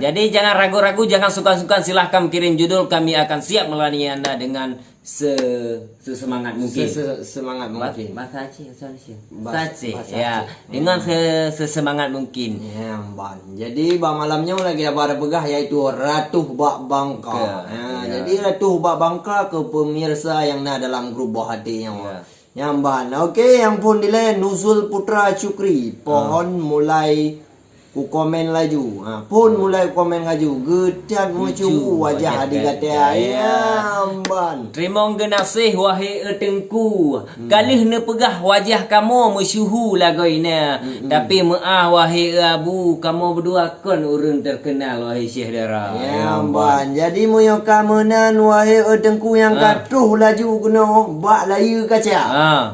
Jadi jangan ragu-ragu, jangan sungkan-sungkan, silahkan kirim judul, kami akan siap melayani Anda dengan sesemangat mungkin. Semangat mungkin. Bahasa Aceh, Bahasa ya, Aceh. dengan sesemangat mungkin. Ya, Ban. Jadi malamnya lagi ada pegah yaitu Ratu Bak Bangka. Ya. Jadi Ratu Bak Bangka ke pemirsa yang ada dalam grup buah hatinya. Ya. Yang Ban. Okey, yang pun dile Nuzul Putra Cukri. Pohon mulai ku komen laju. Pun mulai komen laju. Gedan mucu wajah adik kata ayam Ban. Terima kasih wahai etengku. Kalih ne pegah wajah kamu mesyuhu lagoina. Tapi maaf wahai abu, kamu berdua kan urang terkenal wahai Syekh Dara. Ya Ban. Jadi moyo kamenan wahai etengku yang katuh laju kena bak laya kaca.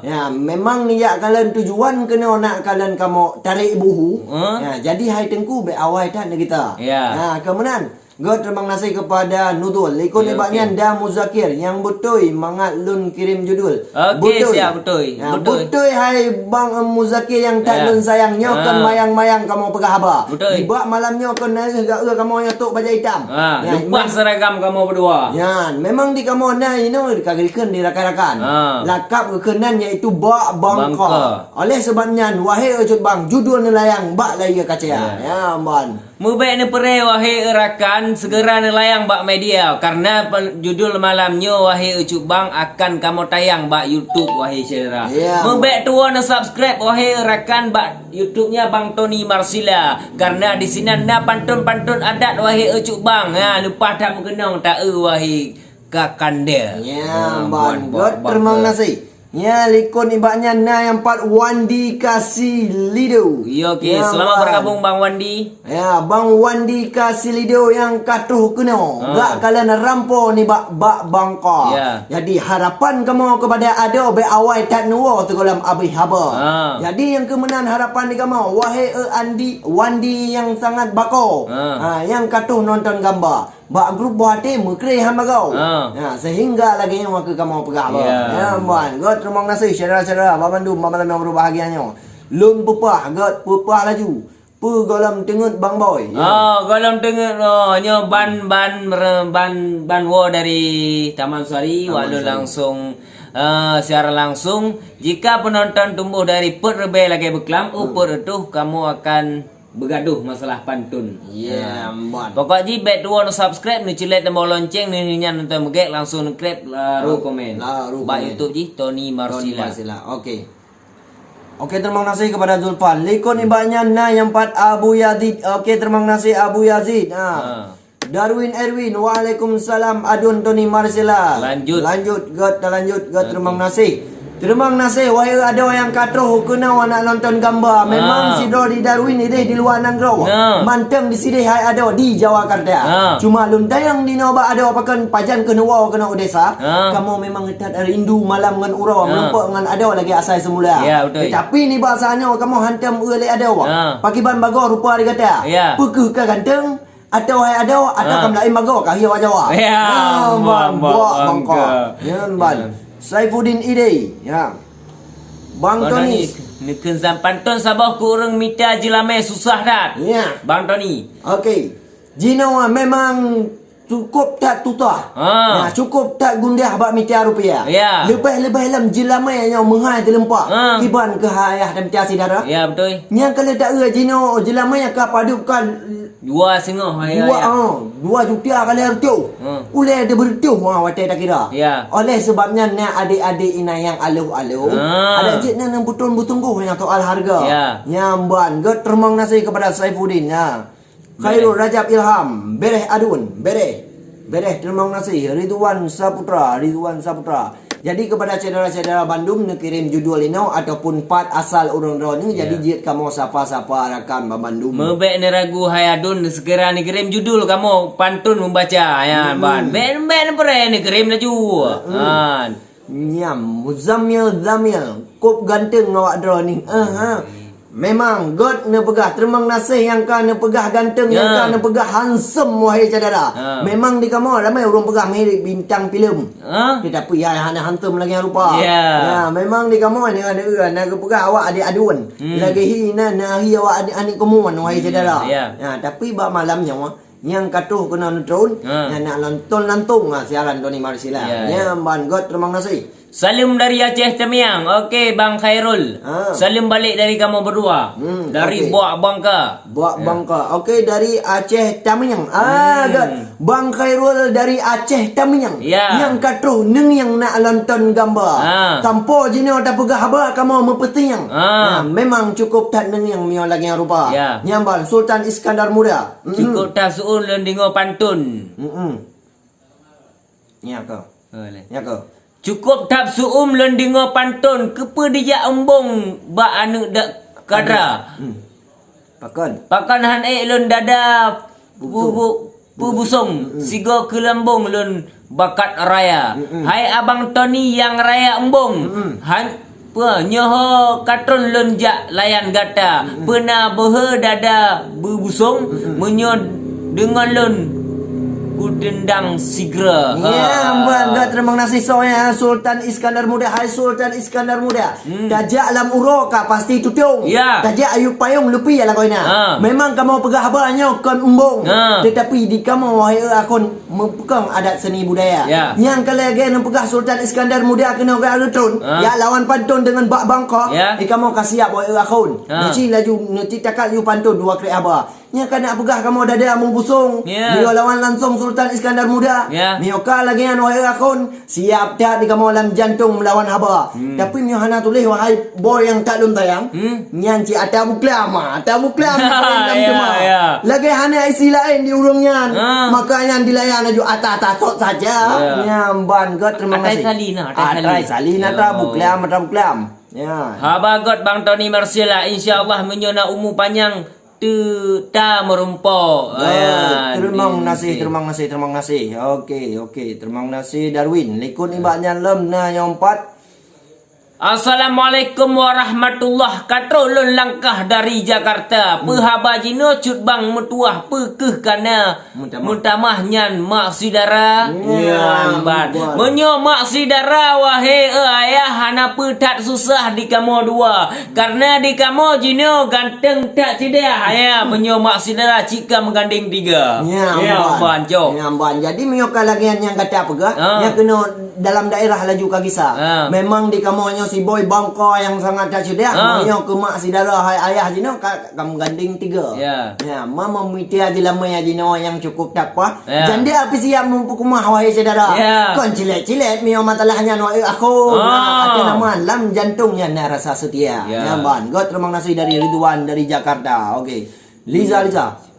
Ya, memang niat kalian tujuan kena nak kalian kamu tarik buhu. Ya, jadi hai tengku be awal tak kita. Ya. Kemudian God terima kasih kepada Nudul. Ikut hebatnya Dah Muzakir yang betul mangat lun kirim judul. Okey, siap betul. Ya, betul hai Bang Muzakir yang tak lun sayang nyokan mayang-mayang kamu pegah haba. Tiba malamnya kon gak kamu nyotok baju hitam. Ya, lupa seragam kamu berdua. Ya, memang di kamu na dikagrikan di rakan-rakan. Lakap kekenan iaitu Bak Bangka. Oleh sebabnya wahai ucut bang judul nelayang bak laya kaca. Ya, Ban. Mubek ne pere wahai rakan, segera nelayang bak media karena judul malamnya wahai ucup bang akan kamu tayang bak YouTube wahai Syedra. Mubek tua ne subscribe wahai rakan bak YouTube-nya Bang Tony Marsila karena di sini ada pantun-pantun adat wahai ucup bang. Lupa tak mengenang tak wahai kakanda. Ya, Ban. God terima kasih. Ya, likon ibaknya na yang part Wandi kasih lido. Ya, okey. Selamat bergabung Bang Wandi. Ya, Bang Wandi kasih lido yang katuh kena. Gak kalian rampo ni bak Bangka. Jadi harapan kamu kepada ada be awai tak nuwa tu kolam abi haba. Jadi yang kemenan harapan di kamu wahai Wandi yang sangat bako. Yang katuh nonton gambar. Bak grup buat hati mukri hamba kau. Sehingga lagi yang waktu kamu pegang. Ya, Ban. God terima kasih syara-syara babandum malam yang berbahagianya. Lun pupah, God pupah laju. Golam tengut Bang Boy. Golam tengut nya ban wo dari Taman Sari walau langsung secara langsung jika penonton tumbuh dari put rebe lagi beklam upur itu kamu akan bergaduh masalah pantun. Ya, Ban. Pokoknya bet dua no subscribe ni cilet tombol lonceng ni nyan nonton megek langsung klip ru komen. Ba YouTube ji Tony Marsila. Okey. Okey, terima kasih kepada Zulfan. Likon ibaknya na yang part Abu Yazid. Okey, terima kasih Abu Yazid. Darwin Erwin, waalaikumsalam adun Tony Marsila. Lanjut, God terima kasih. Terima kasih wahai ada yang katuh kena nak nonton gambar. Memang si di Darwin ni di luar Nanggro. Manteng di sini hai ada di Jawakarta. Cuma lun tayang di Nova ada apakan pajan kena wow kena Odessa. Kamu memang tak rindu malam dengan urau melumpak dengan ada lagi asal semula. Tapi ni bahasanya kamu hantam oleh ada pakiban bago rupa dia kata. Pekeh ke ganteng atau hai ada atau kamu lain bago kah hiaw Jawa. Buat Bangka. Ya, Ban. Saifuddin Ide. Ya. Bang Tony. Niken pantun sabah kurang mita jilame susah dah. Ya. Bang Tony. Okey. Jino memang cukup tak tutah. Cukup tak gundah bak mita rupiah. Lebih dalam jilame yang menghai terlempak. Kiban ke hayah dan mita sidara. Ya, betul. Yang kalau tak jino jilame yang kapadukan 2.5 2 juta kali hartu. Ulai ada bertuh watai tak kira. Oleh sebabnya nak adik-adik ina yang aluh-aluh. Ada je nak butun-butunggu yang soal harga. Yang Ban. God terima kasih kepada Saifuddin. Khairul Rajab Ilham. Bereh Adun. Bereh terima kasih. Ridwan Saputra. Jadi kepada saudara-saudara Bandung nak kirim judul ini ataupun part asal orang-orang ni jadi jid kamu sapa-sapa rakan Bandung. Mebek ni ragu hayadun segera ni kirim judul kamu pantun membaca ya Ban. Ben pere ni kirim laju. Nyam Muzammil Zamil kop ganteng awak dra ni. Memang God ne pegah terima kasih yang kan ne pegah ganteng yang kan ne pegah handsome wahai saudara. Memang di kamu ramai orang pegah mirip bintang filem. Tetapi ya hanya handsome lagi yang rupa. Memang di kamu ni ada nak pegah awak adik aduan. Lagi hina nahi awak adik anik kemuan wahai saudara. Tapi bak malamnya yang katuh kena nonton, yang nak nonton lantung siaran Tony Marsila. Ya, ban God terima kasih. Salam dari Aceh Temiang. Okey, Bang Khairul. Salam balik dari kamu berdua. Dari Buak Bangka. Buak Bangka. Okey, dari Aceh Tamiang. God. Bang Khairul dari Aceh Tamiang. Yang katuh neng yang nak nonton gambar. Tanpa jino tak pegah haba kamu mempetiang. Memang cukup tak neng yang mio lagi yang rupa. Nyambal Sultan Iskandar Muda. Cukup tak suun lendingo pantun. Ya ke? Ya ke? Cukup tak suum lendingo pantun kepa dia embong ba anu dak kadra. Pakan han lon dada busung sigo ke lambung lon bakat raya. Hai abang Tony yang raya embong. Han nyoho katron lon jak layan gata. Pernah behe dada bubusung menyo dengan lon dendang sigra. Ya, bangga terima kasih soalnya Sultan Iskandar Muda. Hai Sultan Iskandar Muda. Dajak lam uroka pasti tutung. Dajak ayu payung lupi ya lah kau ina. Memang kamu pegah abahnya kon embong. Tetapi di kamu wahai akon mempekang adat seni budaya. Yang kali lagi yang pegah Sultan Iskandar Muda kena kau alutun. Ya lawan pantun dengan bak bangka. Kamu kasih siap wahai akon. Nanti laju nanti takal you pantun dua kali abah. Nya kan nak pegah kamu dada mu busung. Dia lawan langsung Sultan Iskandar Muda. Mioka lagi anu wahai akon siap tak di kamu dalam jantung melawan haba. Tapi mio hana tulis wahai boy yang tak lun tayang. Nyanci ada buklama, lagi hana isi lain di urungnya. Makanya dilayan aju ata tot saja. Nyamban God terima kasih. Atai salina ta buklam. Ya. Haba God Bang Tony Marsila insyaallah menyona umur panjang ta merumpo. Terima kasih. Okey. Terima kasih Darwin. Likun ibaknya lem na yang 4. Assalamualaikum warahmatullah. Katrolun langkah dari Jakarta. Pehaba jino cut bang metuah pekeh kana muntamah nyan mak sidara. Menyo mak sidara wahai ayah hana petat susah di kamu dua. Karena di kamu jino ganteng tak cedah. Ya menyo mak sidara jika menggandeng 3. Nyamban. Jadi menyo kalagian yang kata pegah yang kena dalam daerah laju kagisa. Memang di kamu si boy Bangka yang sangat tak cedah. Menyo ke mak sidara hai ayah jino kamu gandeng 3. Mama mitia di lama ya jino yang cukup tak apa. Jandi api siap mempukumah wahai saudara. Kon cilet-cilet mio matalahnya no aku. Ada nama lam jantungnya na rasa setia. Nyamban. God terima kasih dari Ridwan dari Jakarta. Okey. Liza.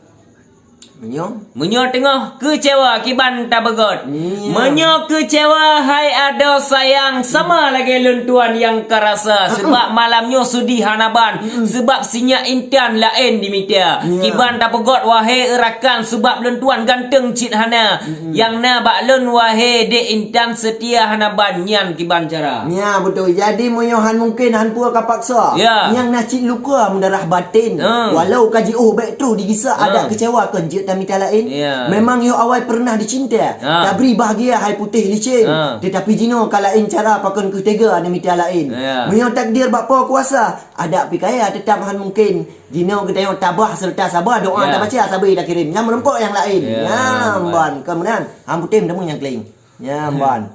Menyo tengah kecewa kiban tabagot. Menyo kecewa hai ada sayang sama lagi luntuan yang kerasa sebab malamnya sudi hanaban sebab sinya intian lain dimitia. Kiban tabagot wahai erakan sebab luntuan ganteng cit hana yang na baklun wahai de intan setia hanaban nyan kiban cara. Ya betul. Jadi menyohan mungkin han pua kapaksa. Yang nak cit luka mendarah batin. Walau kaji baik tu digisa ada kecewa kenjut mita lain. Memang yo awal pernah dicinta. Tak beri bahagia hai putih licin. Tetapi jino kalain cara pakon ketiga ada mita lain. Menyo takdir bapa kuasa. Ada api kaya tetap han mungkin. Jino kita yang tabah serta sabar doa tak baca sabar dah kirim. Yang merempok yang lain. Nyamban. Kemudian han putih demu yang keling. Nyamban.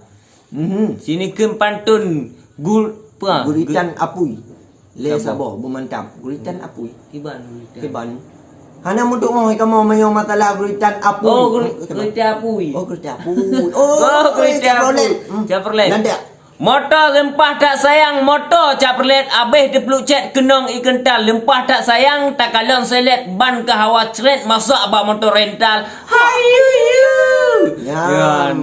Sini ke pantun guritan apui. Le sabah bermantap. Guritan apui. Kiban. Hana mutuk kamu mayo matalah guritan apui. Guritan apui. Guritan Chevrolet. Nanti. Motor lempah tak sayang motor Chevrolet abeh dipeluk cet kenong ikental lempah tak sayang tak kalon selet ban ke hawa cret masak abak motor rental. Hayu.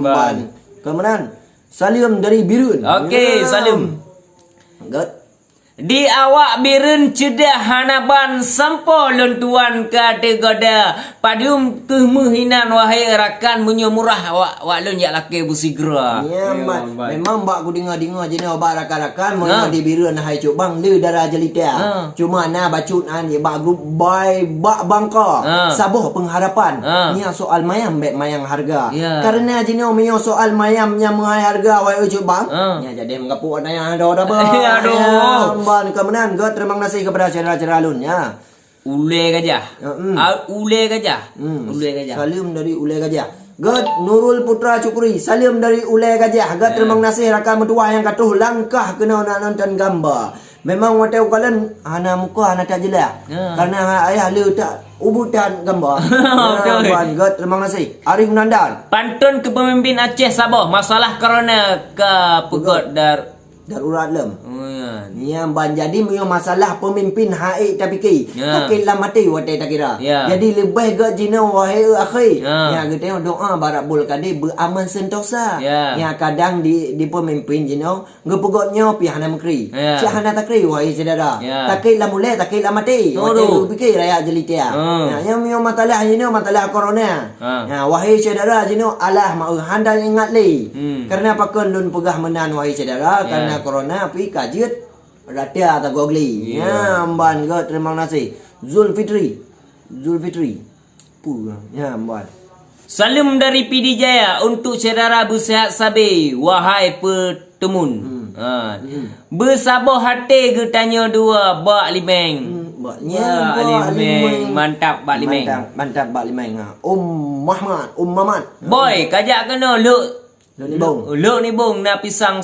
Ban. Kemudian Salim dari Birun. Okey, Salim. Good. Di awak birun cedah hanaban sampo lontuan kate goda padum kemuhinan wahai rakan munyo murah wak lon yak laki busigra. Memang bak ku dengar jena bak rakan-rakan munyo di birun hai cuk bang le darah jelita. Cuma na bacut ni bak grup boy bak Bangka. Sabuh pengharapan. Ni soal mayam bek mayang harga. Karena jena munyo soal mayam yang mengai harga wahai cuk bang. Nya jadi mengapuk naya ada ba. Aduh. Kemudian God terima kasih kepada channel-channel alun ya. Ule gajah. Ule gajah. Ule gajah. Salim dari Ule Gajah. God Nurul Putra Cukuri. Salim dari Ule Gajah. God terima kasih rakan mertua yang katuh langkah kena nak nonton gambar. Memang waktu kalian ana muka ana tak jelas. Karena ayah lu tak ubutan gambar. God terima kasih. Arif Nandan. Pantun kepemimpin Aceh Sabah masalah corona ke pegot Darurat lem. Oh ya. Ya ban jadi punya masalah pemimpin haik tapi ki. Takil lah mati watai tak kira. Jadi lebih ke jina wahai akhi. Ya kita doa barakul kadi beraman sentosa. Ya kadang di pemimpin jina ngepegotnya pi hana mekri. Si hana takri wahai saudara. Takil lah mulai takil lah mati. Watai lu fikir rakyat jelitia. Ya yang punya masalah jina masalah corona. Ya wahai saudara jina Allah mau handa ingat li. Karena pakon dun pegah menan wahai saudara karena corona pi kajiat ratia tak gogli. Ya amban go terima kasih. Zulfitri. Ya amban. Salam dari PD Jaya untuk saudara bersihat sabi wahai petemun. Bersabar hati ke tanya dua Bak Limeng. Ya Limeng mantap Bak Limeng. Mantap Bak Limeng. Mamat. Boy kajak kena luk ni bong nak pisang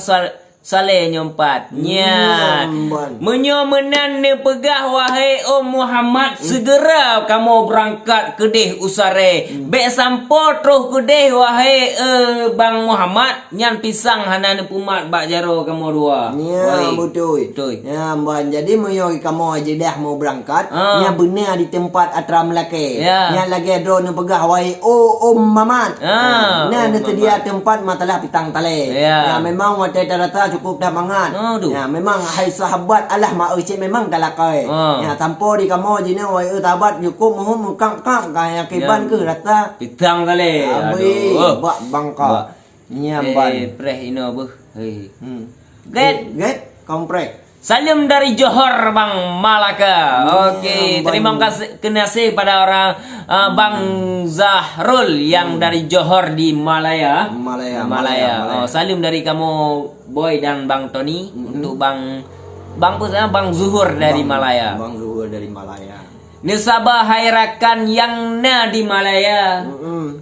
Saleh nyompat. Nya. Menyomenan ni pegah wahai Muhammad segera kamu berangkat ke deh usare. Bek sampo terus ke deh wahai Bang Muhammad nyan pisang hana ni pumat bak jaro kamu dua. Ya betul. Ya ban jadi menyo kamu aja dah mau berangkat. Nya benar di tempat atram laki. Nya lagi do ni pegah wahai Muhammad. Nah ni sedia tempat matalah pitang tale. Ya memang watai rata cukup dah mangan. Ya memang hai sahabat Allah mak cik memang talakai. Ya tanpa di kamu jina wai tabat cukup mohon mukang kaya kiban ke rata pitang tale. Bak bangka. Ya ban. Preh ino beuh. Hei. Get komprek. Salam dari Johor Bang Malaka. Okey, terima kasih pada orang Bang Zahrul yang dari Johor di Malaya. Oh, salam dari kamu Boy dan Bang Tony untuk Bang Zuhur dari Malaya. Bang Zuhur dari Malaya. Nisabah hairakan yang na di Malaya.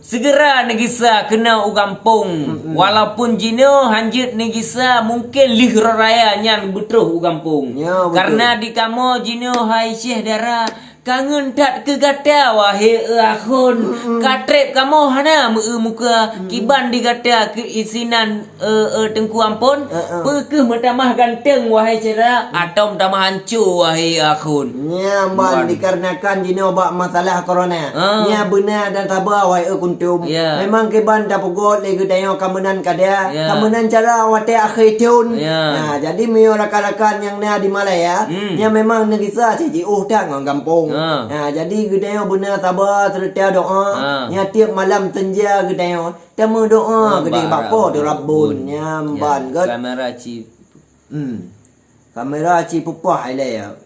Segera negisa kena ugampung. Walaupun jino hanjit negisa mungkin lihra raya nyan betruh ugampung. Karena di kamu jino hai syekh dara kangen tak ke gata wahai akhun. Katrep kamu hana muka kiban di gata ke isinan tengku ampun. Pekeh metamah ganteng wahai cera atau metamah hancur wahai akhun. Ya ban dikarenakan jino bak masalah corona. Ya benar dan sabar wahai kuntum. Memang kiban dah pugot lagi dayo kamenan kada. Kamenan cara wate akhir tahun. Nah jadi mio rakan-rakan yang na di Malaya. Ya memang negisa cik dah ngam kampung. Jadi gedayo benar sabar serta doa. Ya tiap malam senja gedayo temu doa gedai bapa tu Rabbun. Ya ban god kamera ci pupah ile ya.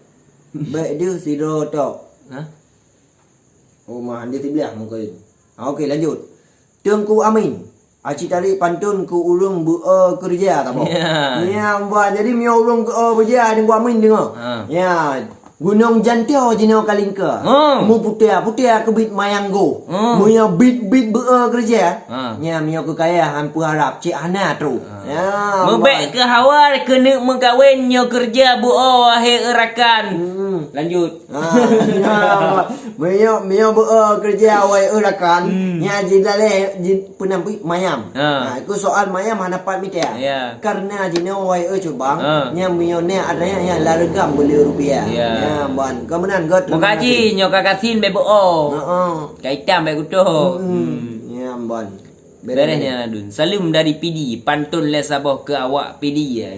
Baik dia siro tok. Oh mah dia tibliah mungkin. Okey lanjut. Tengku Amin. Aci tarik pantun ku urung kerja tak apa. Ya ban jadi mio urung kerja dengan Amin dengar. Ya Gunung Jantio jino kalingka. Mu putia kebit mayanggo. Mu ya bit kerja. Nya mio ke kaya hampu harap cik hana tu. Ya. Mebek ke hawa kena mengkawin nyo kerja wahai rakan. Lanjut. Mio kerja wahai rakan. Nya jidale penampi mayam. Aku soal mayam hanapat mitia. Karena jino wahai cubang. Nya mio ne adanya yang largam beli rupiah. Ban kemenan god mukaji nyo kakasin bebo kaitam be kuto ya ban beresnya adun salim dari PD pantun le sabah ke awak PD ya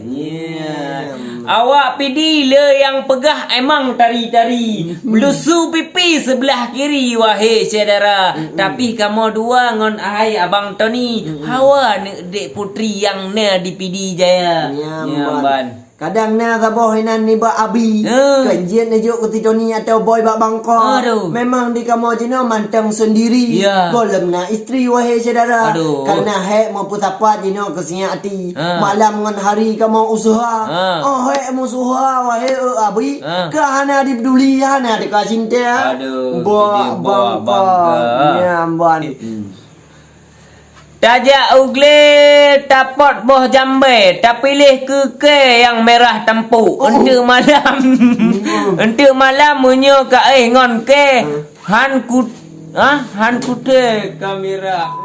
awak PD le yang pegah emang tari-tari belusu pipi sebelah kiri wahai saudara tapi kamu dua ngon ahai abang Tony hawa dek putri yang ne di PD Jaya ya ban Kadang na saboh hinan ni ba abi. Kenjian ni juk kuti Tony atau boy bak Bangkok. Aduh. Memang di kamu jino mantang sendiri. Ya. Golem na isteri wahai saudara. Aduh. Karena hek mau pusapa jino kesian hati. Ha. Malam ngan hari kamu usaha. Ha. Oh hek mau usaha wahai abi. Ha. Kerana dipeduli hana dikah cinta. Aduh, Bak jadi Bangkok. Bangkok. Ya amban. Tajak ugle tapot boh jambe, tapi pilih ke yang merah tempuk. Ente malam. Ente malam munyo ka ngon ke. Han kute kamera.